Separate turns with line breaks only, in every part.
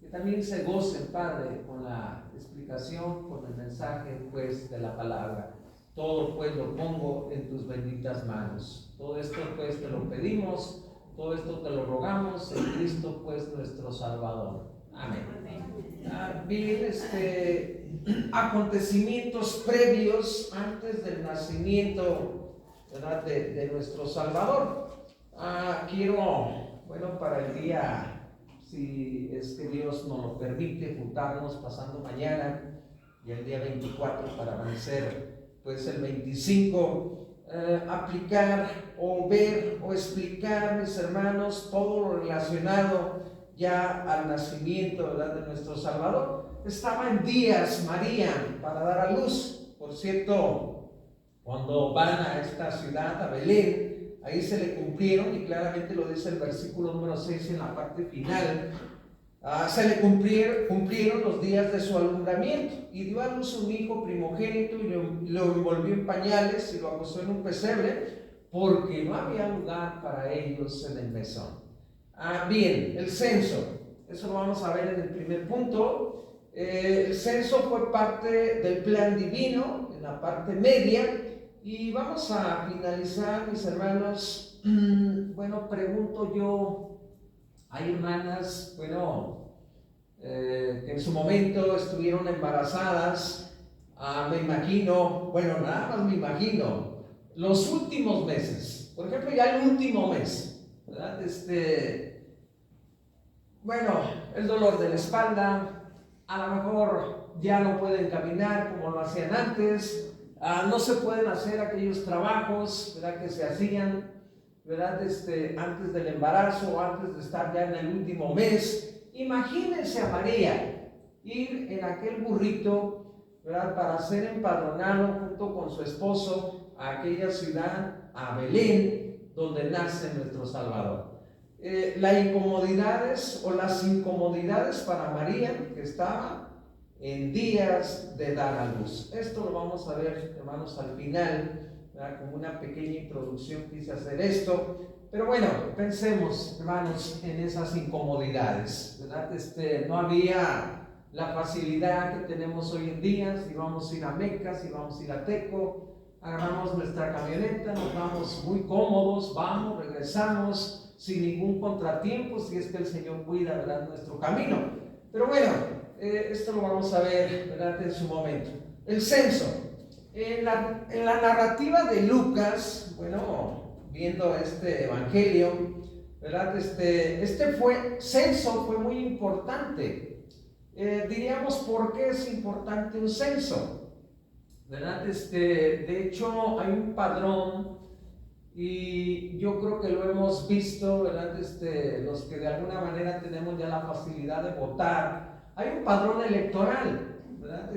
que también se gocen, Padre, con la explicación, con el mensaje, pues, de la palabra. Todo, pues, lo pongo en tus benditas manos. Todo esto, pues, te lo pedimos, todo esto te lo rogamos en Cristo, pues, nuestro Salvador. Amén. Bien, acontecimientos previos antes del nacimiento, ¿verdad?, de nuestro Salvador. Quiero, bueno, para el día, si es que Dios nos lo permite, juntarnos pasando mañana y el día 24 para vencer, pues el 25, aplicar o ver o explicar, mis hermanos, todo lo relacionado ya al nacimiento, ¿verdad?, de nuestro Salvador. Estaba en días María para dar a luz. Por cierto, cuando van a esta ciudad, a Belén, ahí se le cumplieron, y claramente lo dice el versículo número 6 en la parte final, se le cumplieron los días de su alumbramiento, y dio a luz un hijo primogénito, y lo envolvió en pañales y lo acostó en un pesebre, porque no había lugar para ellos en el mesón. Bien, el censo, eso lo vamos a ver en el primer punto. El censo fue parte del plan divino, en la parte media, y vamos a finalizar, mis hermanos. Bueno, pregunto yo, hay hermanas, bueno, que en su momento estuvieron embarazadas, me imagino, bueno, nada más me imagino, los últimos meses, por ejemplo, ya el último mes, ¿verdad? Bueno, el dolor de la espalda, a lo mejor ya no pueden caminar como lo hacían antes, no se pueden hacer aquellos trabajos, ¿verdad?, que se hacían, ¿verdad?, antes del embarazo o antes de estar ya en el último mes. Imagínense a María ir en aquel burrito, ¿verdad?, para ser empadronado junto con su esposo a aquella ciudad, a Belén, donde nace nuestro Salvador. Las incomodidades o las incomodidades para María, que estaba en días de dar a luz. Esto lo vamos a ver, hermanos, al final, ¿verdad?, como una pequeña introducción quise hacer esto. Pero bueno, pensemos, hermanos, en esas incomodidades, ¿verdad? No había la facilidad que tenemos hoy en día. Si vamos a ir a Meca, si vamos a ir a Teco, agarramos nuestra camioneta, nos vamos muy cómodos, vamos, regresamos sin ningún contratiempo, si es que el Señor cuida, ¿verdad?, nuestro camino. Pero bueno, esto lo vamos a ver, ¿verdad?, en su momento. El censo. En la narrativa de Lucas, bueno, viendo este evangelio, ¿verdad?, censo fue muy importante. Diríamos, ¿por qué es importante un censo? ¿Verdad? De hecho, hay un padrón, y yo creo que lo hemos visto, ¿verdad? Los que de alguna manera tenemos ya la facilidad de votar, hay un padrón electoral, ¿verdad?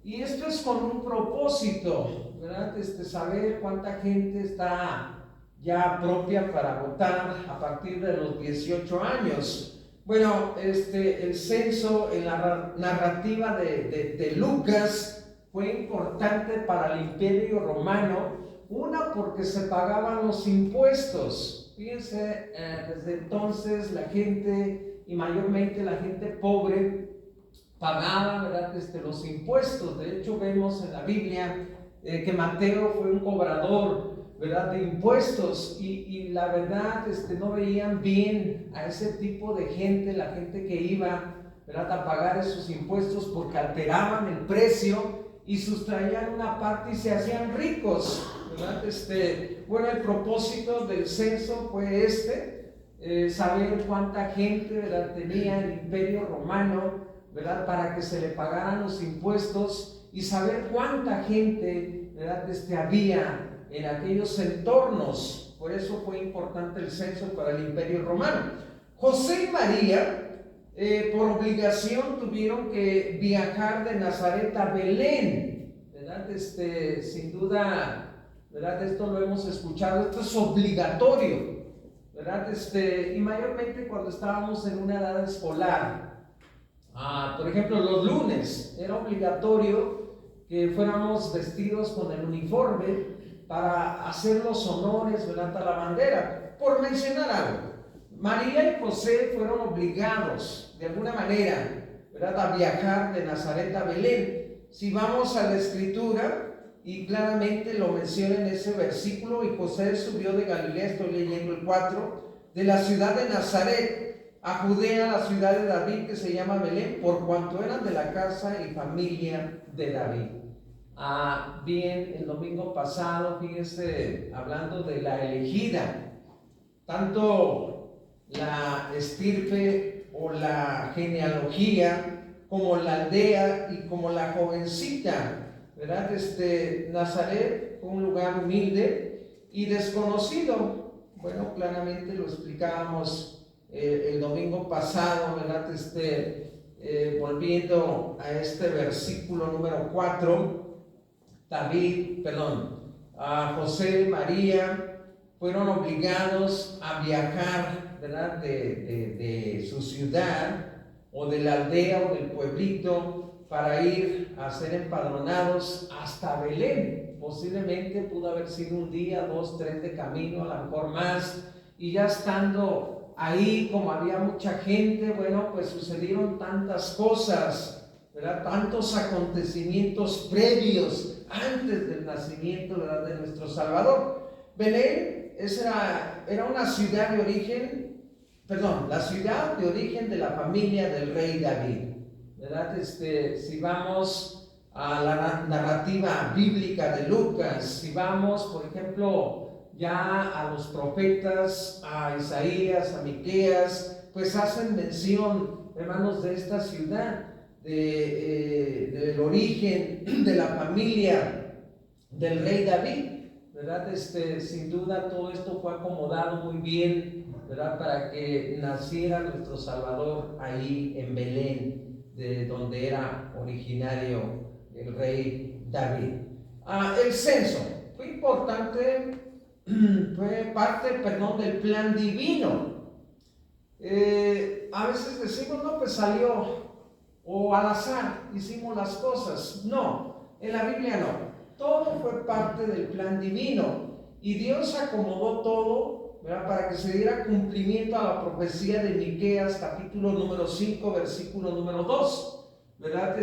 Y esto es con un propósito, ¿verdad? Saber cuánta gente está ya propia para votar a partir de los 18 años. Bueno, el censo en la narrativa de Lucas fue importante para el Imperio Romano. Una, porque se pagaban los impuestos. Fíjense, desde entonces la gente, y mayormente la gente pobre, pagaba, ¿verdad?, los impuestos. De hecho, vemos en la Biblia que Mateo fue un cobrador, ¿verdad?, de impuestos, y la verdad no veían bien a ese tipo de gente, la gente que iba, ¿verdad?, a pagar esos impuestos, porque alteraban el precio y sustraían una parte y se hacían ricos, ¿verdad? Bueno, el propósito del censo fue saber cuánta gente, ¿verdad?, tenía el Imperio Romano, ¿verdad?, para que se le pagaran los impuestos, y saber cuánta gente, ¿verdad?, había en aquellos entornos. Por eso fue importante el censo para el Imperio Romano. José y María, por obligación, tuvieron que viajar de Nazaret a Belén, ¿verdad? Sin duda, ¿verdad?, esto lo hemos escuchado, esto es obligatorio, ¿verdad? Y mayormente cuando estábamos en una edad escolar, por ejemplo, los lunes era obligatorio que fuéramos vestidos con el uniforme para hacer los honores, ¿verdad?, a la bandera, por mencionar algo. María y José fueron obligados de alguna manera, ¿verdad?, a viajar de Nazaret a Belén. Si vamos a la escritura, y claramente lo menciona en ese versículo, y José subió de Galilea, estoy leyendo el 4, de la ciudad de Nazaret a Judea, la ciudad de David, que se llama Belén, por cuanto eran de la casa y familia de David. Bien, el domingo pasado, fíjense, hablando de la elegida, tanto la estirpe o la genealogía, como la aldea y como la jovencita, ¿verdad? Nazaret fue un lugar humilde y desconocido. Bueno, claramente lo explicábamos el domingo pasado, ¿verdad? Volviendo a este versículo número 4, José y María fueron obligados a viajar, ¿verdad?, de su ciudad o de la aldea o del pueblito para ir a ser empadronados hasta Belén. Posiblemente pudo haber sido un día, 2, 3 de camino, a lo mejor más, y ya estando ahí, como había mucha gente, bueno, pues sucedieron tantas cosas, ¿verdad?, tantos acontecimientos previos antes del nacimiento, ¿verdad?, de nuestro Salvador. Belén era una ciudad de origen, la ciudad de origen de la familia del rey David, ¿verdad? Si vamos a la narrativa bíblica de Lucas, si vamos, por ejemplo, ya a los profetas, a Isaías, a Miqueas, pues hacen mención, hermanos, de esta ciudad, del origen de la familia del rey David, ¿verdad? Sin duda todo esto fue acomodado muy bien, ¿verdad?, para que naciera nuestro Salvador ahí en Belén, de donde era originario el rey David. El censo fue importante, fue parte, del plan divino. A veces decimos, no, pues salió, o al azar hicimos las cosas. No, en la Biblia no. Todo fue parte del plan divino y Dios acomodó todo, ¿verdad?, para que se diera cumplimiento a la profecía de Miqueas, capítulo número 5, versículo número 2, ¿verdad?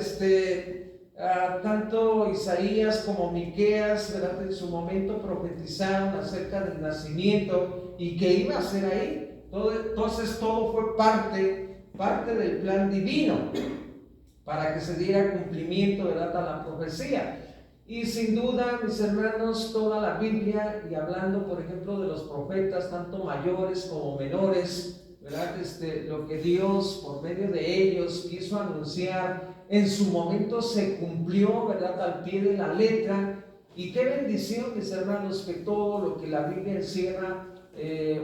Tanto Isaías como Miqueas, ¿verdad?, en su momento profetizaron acerca del nacimiento y que iba a ser ahí. Entonces todo fue parte del plan divino para que se diera cumplimiento, ¿verdad?, a la profecía. Y sin duda, mis hermanos, toda la Biblia, y hablando por ejemplo de los profetas, tanto mayores como menores, ¿verdad?, lo que Dios por medio de ellos quiso anunciar en su momento se cumplió, ¿verdad?, al pie de la letra. Y qué bendición, mis hermanos, que todo lo que la Biblia encierra,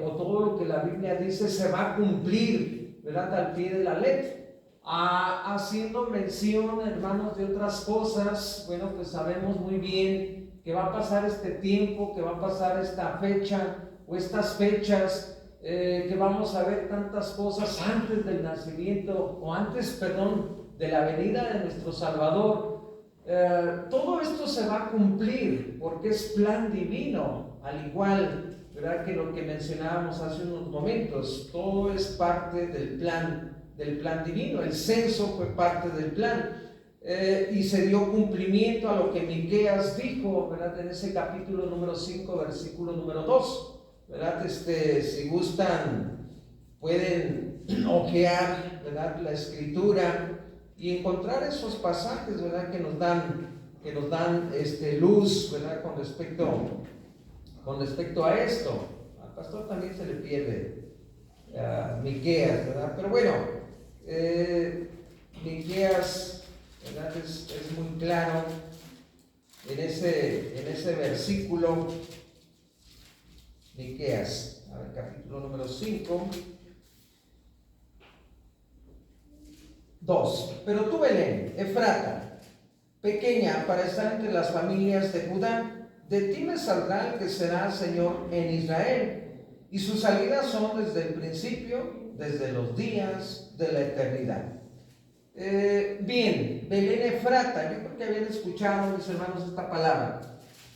o todo lo que la Biblia dice se va a cumplir, ¿verdad?, al pie de la letra. Haciendo mención, hermanos, de otras cosas, bueno, pues sabemos muy bien que va a pasar este tiempo, que va a pasar esta fecha o estas fechas, que vamos a ver tantas cosas antes del nacimiento, o antes, de la venida de nuestro Salvador. Todo esto se va a cumplir porque es plan divino, al igual, ¿verdad?, que lo que mencionábamos hace unos momentos. Todo es parte del plan divino. El censo fue parte del plan, y se dio cumplimiento a lo que Miqueas dijo, ¿verdad?, en ese capítulo número 5, versículo número 2, ¿verdad? Si gustan pueden ojear, ¿verdad?, la escritura y encontrar esos pasajes, ¿verdad?, que nos dan luz, ¿verdad?, con respecto a esto. Al pastor también se le pierde Miqueas, ¿verdad? Pero bueno, Miqueas, ¿verdad?, es muy claro en ese versículo. Miqueas, capítulo número 5, 2. Pero tú, Belén, Efrata, pequeña para estar entre las familias de Judá, de ti me saldrá el que será Señor en Israel, y sus salidas son desde el principio, desde los días de la eternidad. Bien, Belén Efrata, yo creo que habían escuchado, mis hermanos, esta palabra.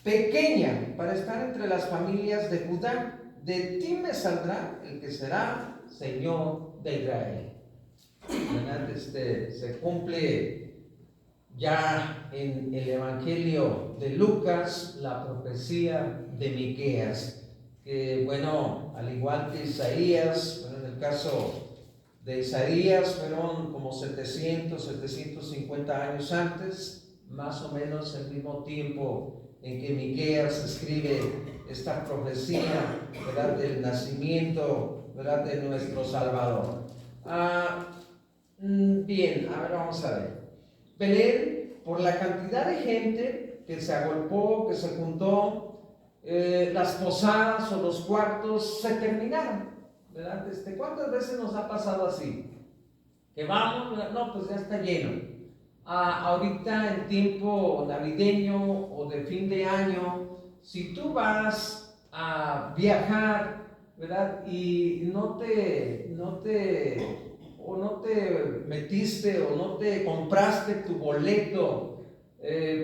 Pequeña para estar entre las familias de Judá, de ti me saldrá el que será Señor de Israel. ¿Verdad? Se cumple ya en el Evangelio de Lucas la profecía de Miqueas, que bueno, al igual que Isaías, bueno, en el caso de Isaías fueron como 750 años antes, más o menos el mismo tiempo en que Miqueas escribe esta profecía, ¿verdad?, del nacimiento, ¿verdad?, de nuestro Salvador. Bien, a ver, vamos a ver. Belén, por la cantidad de gente que se agolpó, que se juntó, las posadas o los cuartos se terminaron, ¿verdad? ¿Cuántas veces nos ha pasado así? Que vamos, ¿verdad? No, pues ya está lleno. Ahorita en tiempo navideño o de fin de año, si tú vas a viajar, ¿verdad?, y no te metiste o no te compraste tu boleto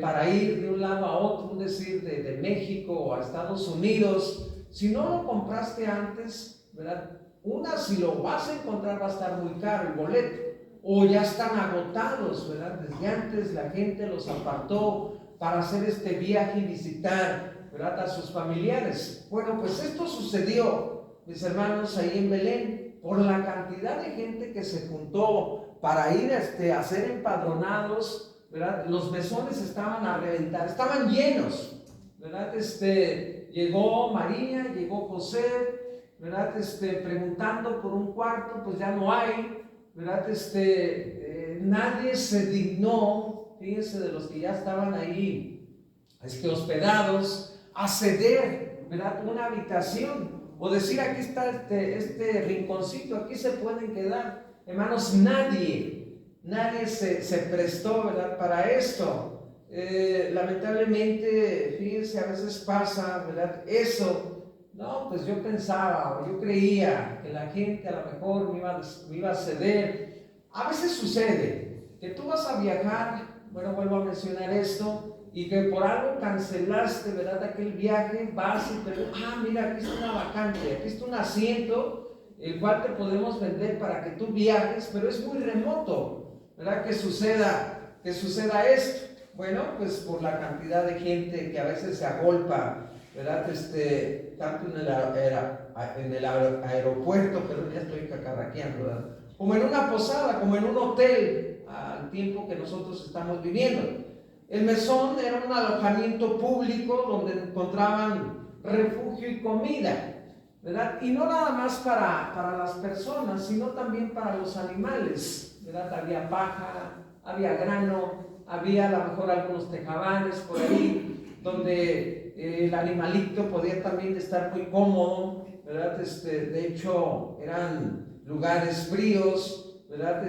para ir de un lado a otro, es decir, de México a Estados Unidos, si no lo compraste antes, ¿verdad?, si lo vas a encontrar va a estar muy caro el boleto, o ya están agotados, ¿verdad? Desde antes la gente los apartó para hacer este viaje y visitar, ¿verdad?, a sus familiares. Bueno, pues esto sucedió, mis hermanos, ahí en Belén, por la cantidad de gente que se juntó para ir a ser empadronados, ¿verdad? Los mesones estaban a reventar, estaban llenos, ¿verdad? Llegó María, llegó José, ¿verdad? Preguntando por un cuarto, pues ya no hay, ¿verdad? Nadie se dignó, fíjense, de los que ya estaban ahí hospedados, a ceder, ¿verdad?, una habitación, o decir, aquí está este rinconcito, aquí se pueden quedar. Hermanos, nadie se prestó, ¿verdad?, para esto. Lamentablemente, fíjense, a veces pasa, ¿verdad?, eso. No, pues yo pensaba o yo creía que la gente a lo mejor me iba a ceder. A veces sucede que tú vas a viajar, bueno, vuelvo a mencionar esto, y que por algo cancelaste, ¿verdad?, aquel viaje, vas y te mira, aquí está una vacante, aquí está un asiento, el cual te podemos vender para que tú viajes, pero es muy remoto, ¿verdad?, que suceda esto. Bueno, pues por la cantidad de gente que a veces se agolpa, ¿verdad?, tanto en el aeropuerto, pero ya estoy cacarraqueando, ¿verdad?, como en una posada, como en un hotel, al tiempo que nosotros estamos viviendo. El mesón era un alojamiento público donde encontraban refugio y comida, ¿verdad? Y no nada más para las personas, sino también para los animales, ¿verdad? Había paja, había grano, había a lo mejor algunos tejabanes por ahí, donde el animalito podía también estar muy cómodo, ¿verdad? De hecho, eran lugares fríos, ¿verdad?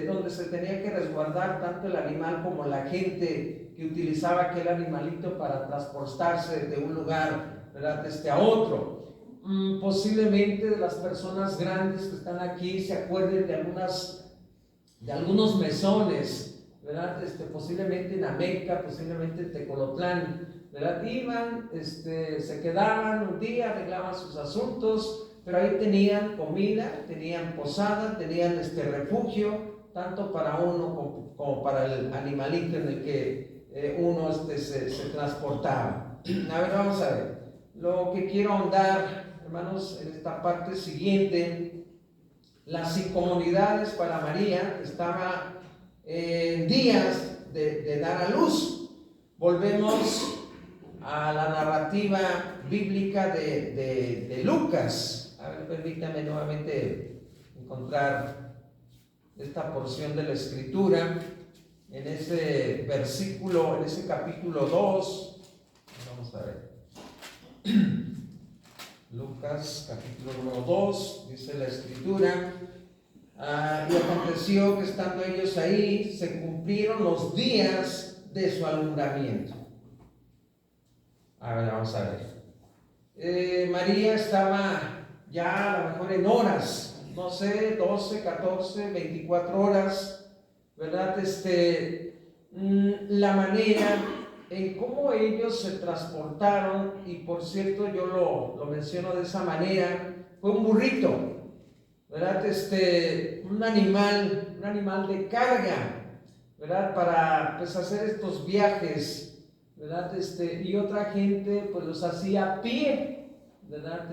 Donde se tenía que resguardar tanto el animal como la gente que utilizaba aquel animalito para transportarse de un lugar, ¿verdad?, a otro. Posiblemente de las personas grandes que están aquí se acuerden de algunos mesones, ¿verdad? Posiblemente en Ameca, posiblemente en Tecolotlán, ¿verdad? Iban, se quedaban un día, arreglaban sus asuntos, pero ahí tenían comida, tenían posada, tenían refugio, tanto para uno como para el animalito en el que uno se transportaba. A ver, vamos a ver. Lo que quiero ahondar, hermanos, en esta parte siguiente, las incomunidades para María, que estaba en días de dar a luz. Volvemos a la narrativa bíblica de Lucas. A ver, permítame nuevamente encontrar esta porción de la escritura en ese versículo, en ese capítulo 2. Vamos a ver. Lucas capítulo número 2, dice la escritura: y aconteció que estando ellos ahí, se cumplieron los días de su alumbramiento. A ver, vamos a ver. María estaba ya a lo mejor en horas, no sé, 12, 14, 24 horas, ¿verdad? La manera en cómo ellos se transportaron, y por cierto yo lo menciono de esa manera, fue un burrito, ¿verdad? Un animal de carga, ¿verdad? Para pues hacer estos viajes, ¿verdad? Y otra gente pues los hacía a pie, ¿verdad?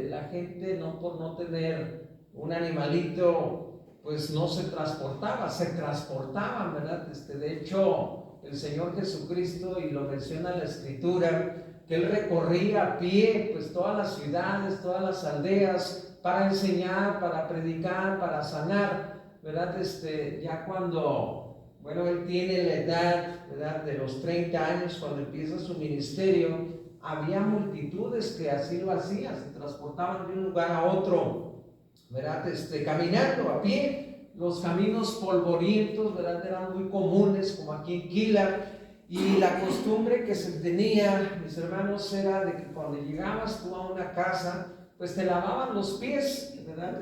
La gente no por no tener un animalito pues no se transportaba, se transportaban, ¿verdad? De hecho el Señor Jesucristo, y lo menciona la Escritura, que Él recorría a pie pues todas las ciudades, todas las aldeas, para enseñar, para predicar, para sanar, ¿verdad? Ya cuando, bueno, Él tiene la edad, ¿verdad? De los 30 años, cuando empieza su ministerio, había multitudes que así lo hacían, se transportaban de un lugar a otro, ¿verdad? Caminando a pie. Los caminos polvorientos, ¿verdad? Eran muy comunes, como aquí en Quila. Y la costumbre que se tenía, mis hermanos, era de que cuando llegabas tú a una casa, pues te lavaban los pies, ¿verdad?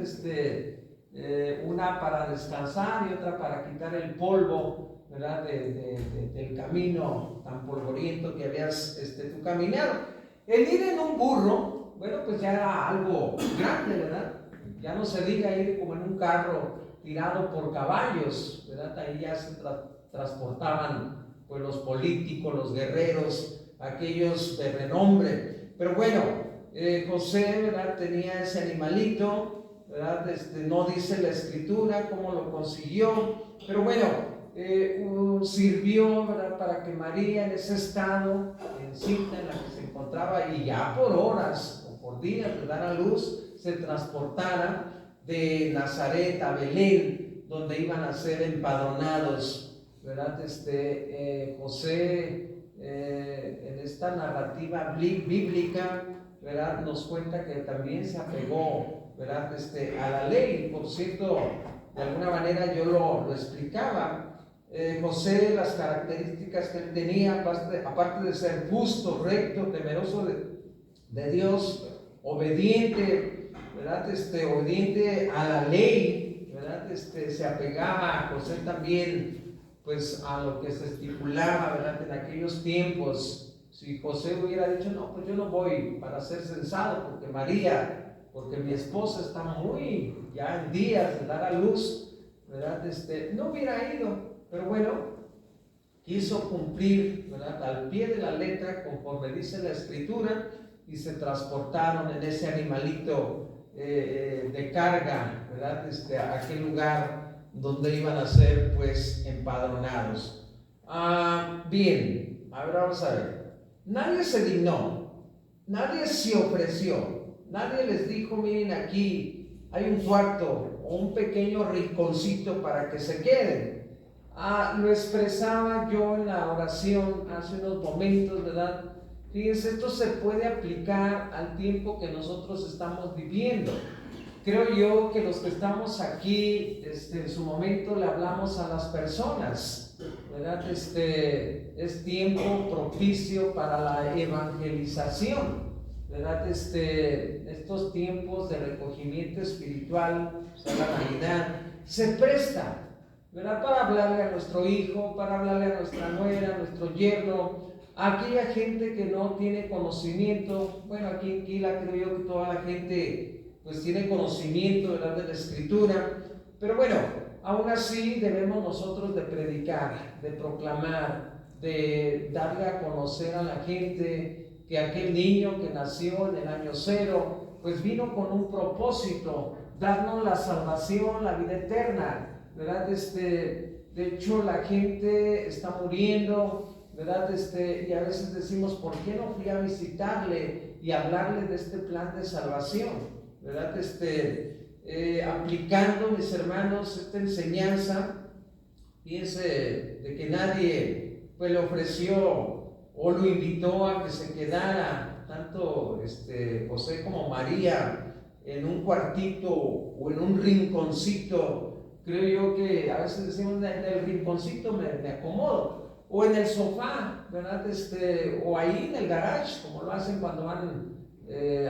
Una para descansar y otra para quitar el polvo, ¿verdad? Del camino tan polvoriento que habías tú caminado. El ir en un burro, bueno, pues ya era algo grande, ¿verdad? Ya no se diga ir como en un carro tirado por caballos, ¿verdad? Ahí ya se transportaban pues los políticos, los guerreros, aquellos de renombre. Pero bueno, José, ¿verdad? Tenía ese animalito, ¿verdad? No dice la Escritura cómo lo consiguió, pero bueno, sirvió, ¿verdad? Para que María, en ese estado, encinta en la que se encontraba, y ya por horas o por días de dar a luz, se transportara de Nazaret a Belén, donde iban a ser empadronados, ¿verdad? José, en esta narrativa bíblica, ¿verdad? Nos cuenta que también se apegó, ¿verdad? A la ley. Por cierto, de alguna manera yo lo explicaba. José, las características que él tenía, aparte de ser justo, recto, temeroso de Dios, obediente, ¿verdad? Obediente a la ley, ¿verdad? Se apegaba a José también pues a lo que se estipulaba, ¿verdad? En aquellos tiempos. Si José hubiera dicho, no, pues yo no voy para ser censado porque mi esposa está muy ya en días de dar a luz, ¿verdad? No hubiera ido, pero bueno, quiso cumplir, ¿verdad? Al pie de la letra, conforme dice la Escritura, y se transportaron en ese animalito de carga, ¿verdad? A aquel lugar donde iban a ser pues empadronados. Bien, ahora vamos a ver. Nadie se dignó, nadie se ofreció, nadie les dijo, miren, aquí hay un cuarto o un pequeño rinconcito para que se queden. Lo expresaba yo en la oración hace unos momentos, ¿verdad? Fíjense, esto se puede aplicar al tiempo que nosotros estamos viviendo. Creo yo que los que estamos aquí, en su momento le hablamos a las personas, ¿verdad? Es tiempo propicio para la evangelización, ¿verdad? Estos tiempos de recogimiento espiritual, la Navidad, se presta, ¿verdad? Para hablarle a nuestro hijo, para hablarle a nuestra nuera, a nuestro yerno, a aquella gente que no tiene conocimiento. Bueno, aquí en Quila creo yo que toda la gente pues tiene conocimiento, ¿verdad?, de la Escritura, pero bueno, aún así debemos nosotros de predicar, de proclamar, de darle a conocer a la gente que aquel niño que nació en el año 0, pues vino con un propósito, darnos la salvación, la vida eterna, ¿verdad? De hecho, la gente está muriendo, ¿verdad? Y a veces decimos, ¿por qué no fui a visitarle y hablarle de este plan de salvación? ¿Verdad? Aplicando, mis hermanos, esta enseñanza, fíjense, de que nadie pues le ofreció o lo invitó a que se quedara, tanto José como María, en un cuartito o en un rinconcito. Creo yo que a veces decimos, en el rinconcito me acomodo, o en el sofá, ¿verdad? O ahí en el garage, como lo hacen cuando van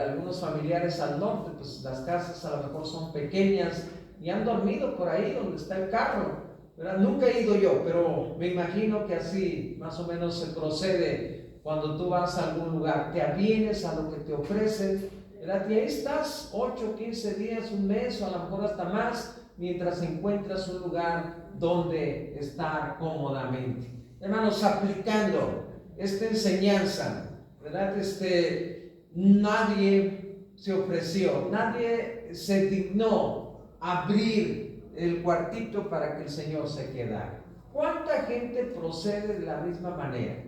algunos familiares al norte, pues las casas a lo mejor son pequeñas y han dormido por ahí donde está el carro, ¿verdad? Nunca he ido yo, pero me imagino que así más o menos se procede cuando tú vas a algún lugar, te avienes a lo que te ofrecen, ¿verdad? Y ahí estás 8, 15 días, un mes o a lo mejor hasta más, mientras encuentras un lugar donde estar cómodamente. Hermanos, aplicando esta enseñanza, ¿verdad? Nadie se ofreció, nadie se dignó abrir el cuartito para que el Señor se quedara. ¿Cuánta gente procede de la misma manera?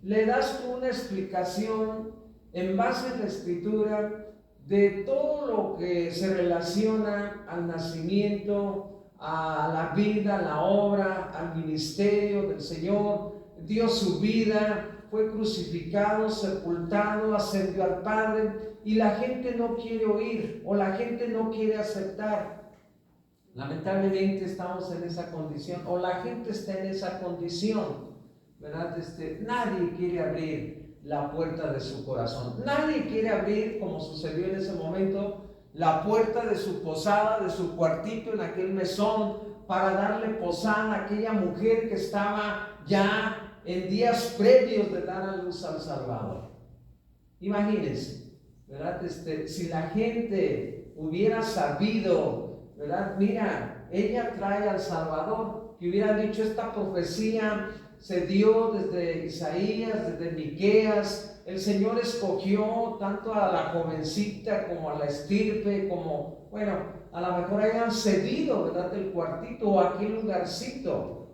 Le das tú una explicación en base a la Escritura de todo lo que se relaciona al nacimiento, a la vida, a la obra, al ministerio del Señor. Dio su vida, fue crucificado, sepultado, ascendió al Padre, y la gente no quiere oír o la gente no quiere aceptar. Lamentablemente estamos en esa condición, o la gente está en esa condición, ¿verdad? Nadie quiere abrir la puerta de su corazón, nadie quiere abrir, como sucedió en ese momento, la puerta de su posada, de su cuartito en aquel mesón, para darle posada a aquella mujer que estaba ya en días previos de dar a luz al Salvador. Imagínense, ¿verdad? Si la gente hubiera sabido, ¿verdad? Mira, ella trae al Salvador, que hubieran dicho, esta profecía se dio desde Isaías, desde Miqueas. El Señor escogió tanto a la jovencita como a la estirpe, como, bueno, a lo mejor hayan cedido, ¿verdad?, el cuartito o aquel lugarcito,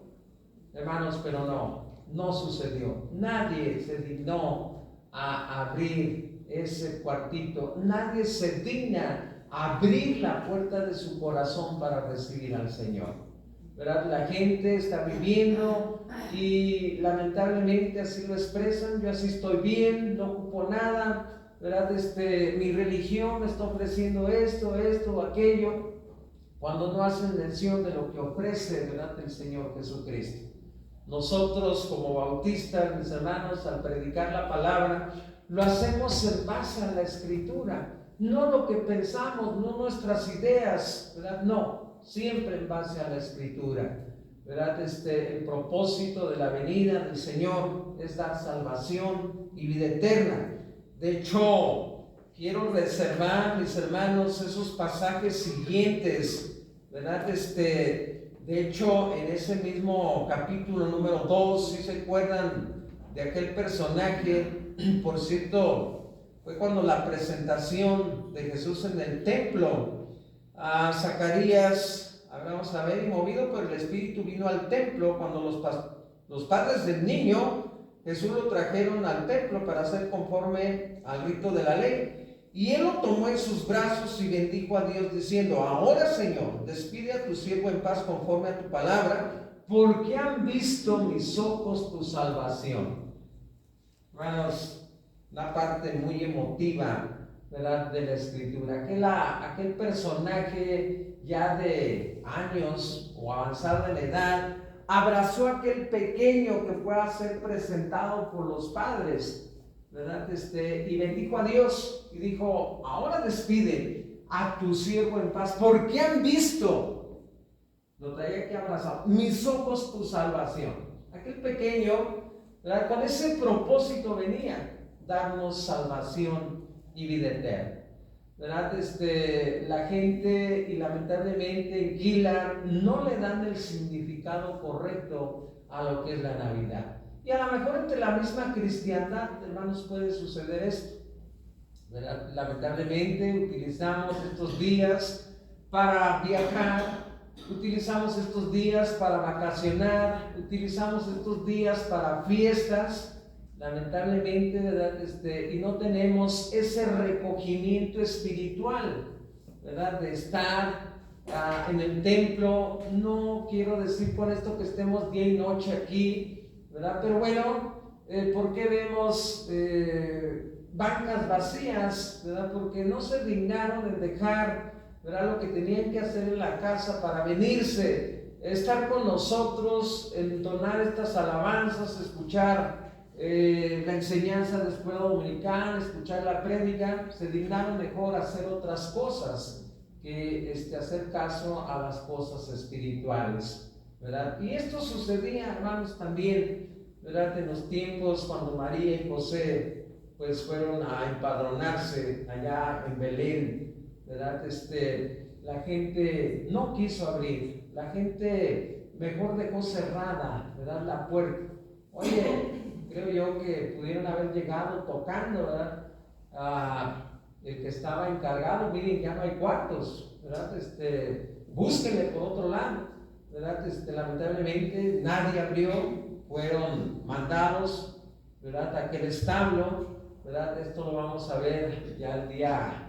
hermanos, pero no sucedió. Nadie se dignó a abrir ese cuartito, nadie se digna a abrir la puerta de su corazón para recibir al Señor, ¿verdad? La gente está viviendo y lamentablemente así lo expresan: yo así estoy bien, no ocupo nada, ¿verdad? Mi religión me está ofreciendo esto, aquello, cuando no hacen mención de lo que ofrece, ¿verdad?, el Señor Jesucristo. Nosotros como bautistas, mis hermanos, al predicar la palabra, lo hacemos en base a la Escritura, no lo que pensamos, no nuestras ideas, ¿verdad? No, siempre en base a la Escritura, ¿verdad? El propósito de la venida del Señor es dar salvación y vida eterna. De hecho, quiero reservar, mis hermanos, esos pasajes siguientes, ¿verdad? De hecho, en ese mismo capítulo número 2, si se acuerdan de aquel personaje, por cierto, fue cuando la presentación de Jesús en el templo, a Zacarías, vamos a ver, y movido por el Espíritu vino al templo. Cuando los padres del niño, Jesús lo trajeron al templo para hacer conforme al rito de la ley. Y él lo tomó en sus brazos y bendijo a Dios diciendo: ahora, Señor, despide a tu siervo en paz conforme a tu palabra, porque han visto mis ojos tu salvación. Hermanos, una parte muy emotiva, ¿verdad?, de la Escritura. Aquel personaje ya de años o avanzado en edad abrazó a aquel pequeño que fue a ser presentado por los padres, ¿verdad? Y bendijo a Dios y dijo: ahora despide a tu siervo en paz, porque han visto, lo traía aquí abrazado, mis ojos tu salvación. Aquel pequeño, ¿verdad?, con ese propósito venía: darnos salvación y vida eterna, ¿verdad? La gente, y lamentablemente en Quilar, no le dan el significado correcto a lo que es la Navidad. Y a lo mejor entre la misma cristiandad, hermanos, puede suceder esto, ¿verdad? Lamentablemente utilizamos estos días para viajar, utilizamos estos días para vacacionar, utilizamos estos días para fiestas, lamentablemente, ¿verdad? Y no tenemos ese recogimiento espiritual, ¿verdad?, de estar en el templo. No quiero decir con esto que estemos día y noche aquí, ¿verdad? Pero bueno, ¿por qué vemos bancas vacías, ¿verdad? Porque no se dignaron en dejar, ¿verdad?, lo que tenían que hacer en la casa para venirse, estar con nosotros, entonar estas alabanzas, escuchar la enseñanza de escuela dominical, escuchar la prédica. Se dignaron mejor hacer otras cosas que hacer caso a las cosas espirituales, ¿verdad? Y esto sucedía, hermanos, también, ¿verdad?, en los tiempos cuando María y José pues fueron a empadronarse allá en Belén, ¿verdad? La gente no quiso abrir, la gente mejor dejó cerrada, ¿verdad?, la puerta. Oye, creo yo que pudieron haber llegado tocando, ¿verdad? El que estaba encargado, miren, ya no hay cuartos, ¿verdad? Búsquenle por otro lado, ¿verdad? Lamentablemente nadie abrió, fueron mandados, ¿verdad?, a aquel establo, ¿verdad? Esto lo vamos a ver ya el día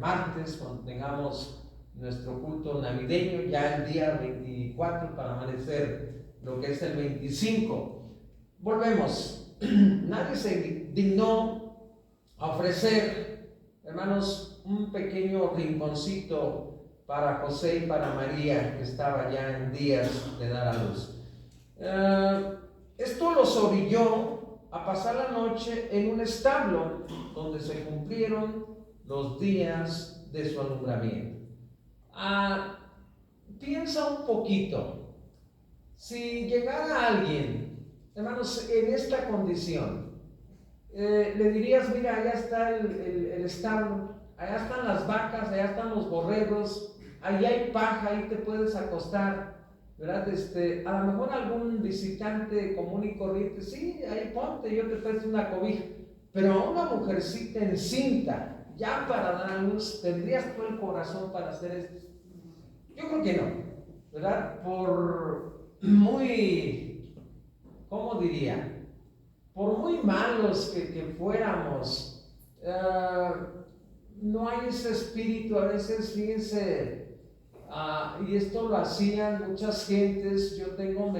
martes, cuando tengamos nuestro culto navideño, ya el día 24 para amanecer lo que es el 25. Volvemos. Nadie se dignó a ofrecer, hermanos, un pequeño rinconcito para José y para María, que estaba ya en días de dar a luz. Esto los orilló a pasar la noche en un establo donde se cumplieron los días de su alumbramiento. Piensa un poquito, si llegara alguien, hermanos, en esta condición, le dirías, mira, allá está el establo, allá están las vacas, allá están los borregos, allá hay paja, ahí te puedes acostar, ¿verdad? A lo mejor algún visitante común y corriente, sí, ahí ponte, yo te presto una cobija, pero a una mujercita encinta, ya para dar a luz, ¿tendrías tú el corazón para hacer esto? Yo creo que no, ¿verdad? Por muy, ¿cómo diría? Por muy malos que fuéramos, no hay ese espíritu. A veces, fíjense, y esto lo hacían muchas gentes. Yo tengo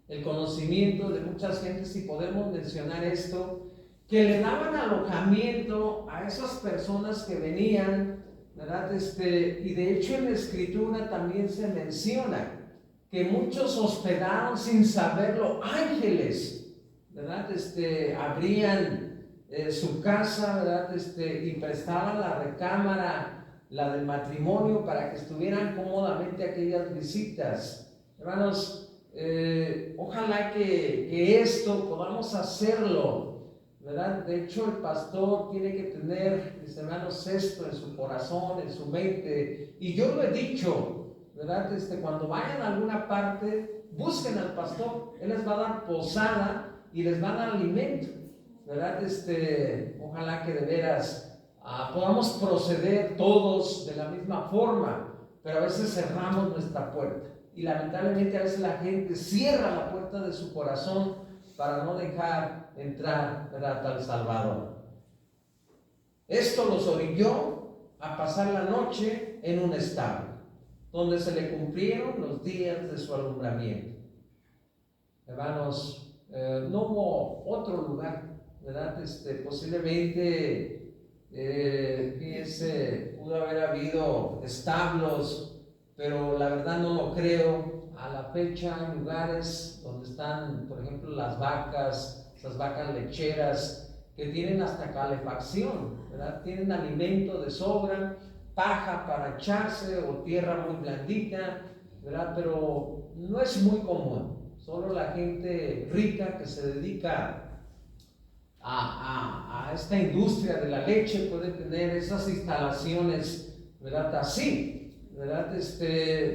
el conocimiento de muchas gentes, y podemos mencionar esto, que le daban alojamiento a esas personas que venían, ¿verdad? Y de hecho en la Escritura también se menciona que muchos hospedaron sin saberlo ángeles, ¿verdad? Abrían su casa, ¿verdad? Y prestaban la recámara, la del matrimonio, para que estuvieran cómodamente aquellas visitas. Hermanos, ojalá que esto podamos hacerlo, ¿verdad? De hecho, el pastor tiene que tener, mis hermanos, esto en su corazón, en su mente. Y yo lo he dicho, ¿verdad? Cuando vayan a alguna parte, busquen al pastor. Él les va a dar posada y les va a dar alimento, ¿verdad? Ojalá que de veras podamos proceder todos de la misma forma, pero a veces cerramos nuestra puerta. Y lamentablemente a veces la gente cierra la puerta de su corazón para no dejar entrar, ¿verdad?, al Salvador. Esto los orilló a pasar la noche en un establo, donde se le cumplieron los días de su alumbramiento. Hermanos, no hubo otro lugar, ¿verdad? Posiblemente, fíjense, pudo haber habido establos, pero la verdad no lo creo. A la fecha hay lugares donde están, por ejemplo, las vacas, esas vacas lecheras, que tienen hasta calefacción, ¿verdad? Tienen alimento de sobra, paja para echarse o tierra muy blandita, ¿verdad? Pero no es muy común. Solo la gente rica que se dedica a esta industria de la leche puede tener esas instalaciones, ¿verdad? Así, ¿verdad?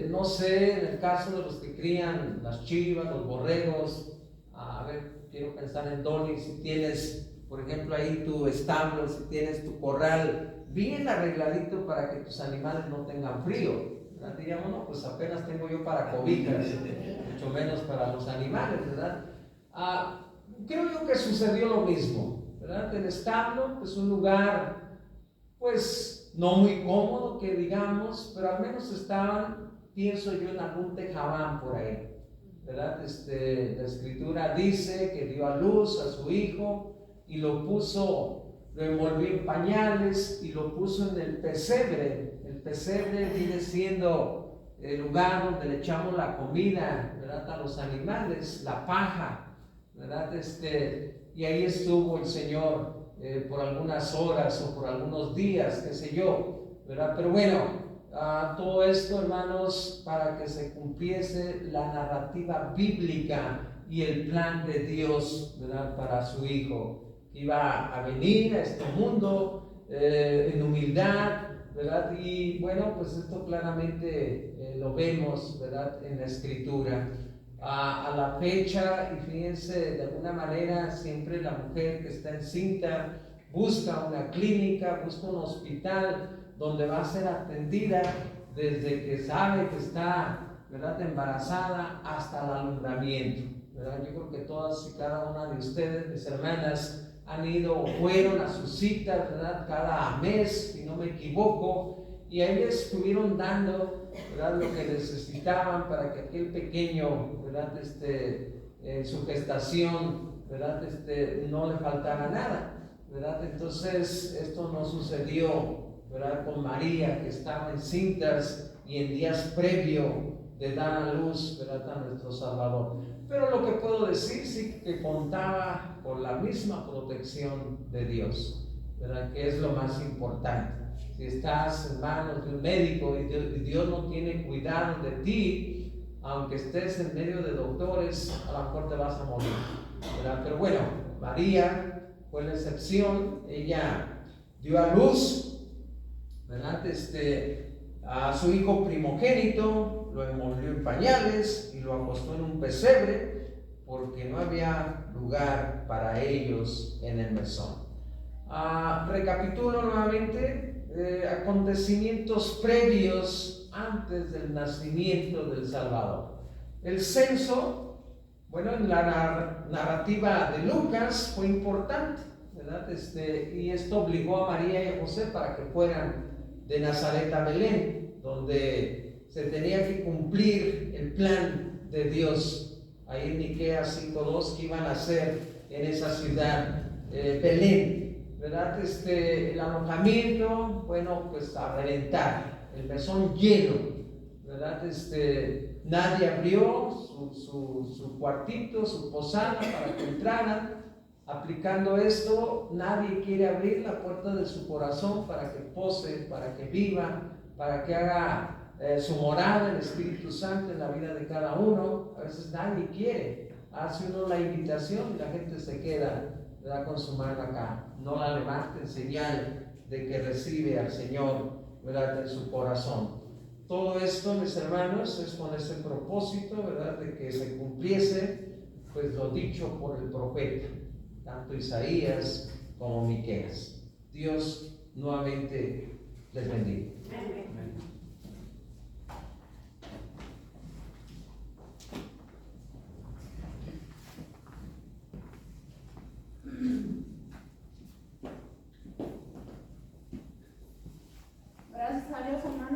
No sé, en el caso de los que crían las chivas, los borregos, a ver, quiero pensar en Dolly, si tienes, por ejemplo, ahí tu establo, si tienes tu corral bien arregladito para que tus animales no tengan frío, ¿verdad? Diríamos, no, pues apenas tengo yo para cobijas, mucho menos para los animales, ¿verdad? Creo yo que sucedió lo mismo, ¿verdad? El establo es un lugar, pues, no muy cómodo, que digamos, pero al menos estaban, pienso yo, en algún tejabán por ahí, ¿verdad? La Escritura dice que dio a luz a su hijo y lo envolvió en pañales y lo puso en el pesebre. El pesebre viene siendo el lugar donde le echamos la comida, ¿verdad?, a los animales, la paja, ¿verdad? Y ahí estuvo el Señor por algunas horas o por algunos días, qué sé yo, ¿verdad? Pero bueno, todo esto, hermanos, para que se cumpliese la narrativa bíblica y el plan de Dios, ¿verdad?, para su hijo. Iba a venir a este mundo en humildad, ¿verdad? Y bueno, pues esto claramente lo vemos, ¿verdad?, en la Escritura. A la fecha, y fíjense, de alguna manera siempre la mujer que está encinta busca una clínica, busca un hospital donde va a ser atendida desde que sabe que está, ¿verdad?, embarazada hasta el alumbramiento, ¿verdad? Yo creo que todas y cada una de ustedes, mis hermanas, han ido o fueron a sus citas, ¿verdad?, cada mes, si no me equivoco, y ahí les estuvieron dando, ¿verdad?, lo que necesitaban para que aquel pequeño, ¿verdad?, en su gestación, ¿verdad?, no le faltara nada, ¿verdad? Entonces esto no sucedió, ¿verdad?, con María, que estaba encintas y en días previo de dar a luz, ¿verdad?, a nuestro Salvador. Pero lo que puedo decir sí que contaba con la misma protección de Dios, ¿verdad?, que es lo más importante. Si estás en manos de un médico y Dios no tiene cuidado de ti, aunque estés en medio de doctores, a lo mejor te vas a morir, ¿verdad? Pero bueno, María fue la excepción. Ella dio a luz, ¿verdad?, a su hijo primogénito, lo envolvió en pañales y lo acostó en un pesebre porque no había lugar para ellos en el mesón. Recapitulo nuevamente acontecimientos previos antes del nacimiento del Salvador. El censo, bueno, en la narrativa de Lucas fue importante, ¿verdad? Y esto obligó a María y a José para que fueran de Nazaret a Belén, donde se tenía que cumplir el plan de Dios. Ahí en Miqueas 5:2, que iban a hacer en esa ciudad, Belén, ¿verdad? El alojamiento, bueno, pues a reventar, el mesón lleno, ¿verdad? Nadie abrió su cuartito, su posada para que entraran. Aplicando esto, nadie quiere abrir la puerta de su corazón para que pose, para que viva, para que haga su morada el Espíritu Santo en la vida de cada uno. A veces nadie quiere. Hace uno la invitación y la gente se queda, ¿verdad?, con su mano acá. No la levanta en señal de que recibe al Señor, ¿verdad?, en su corazón. Todo esto, mis hermanos, es con ese propósito, ¿verdad?, de que se cumpliese pues lo dicho por el profeta, tanto Isaías como Miqueas. Dios nuevamente les bendiga. Amén.
Gracias a Dios, hermano.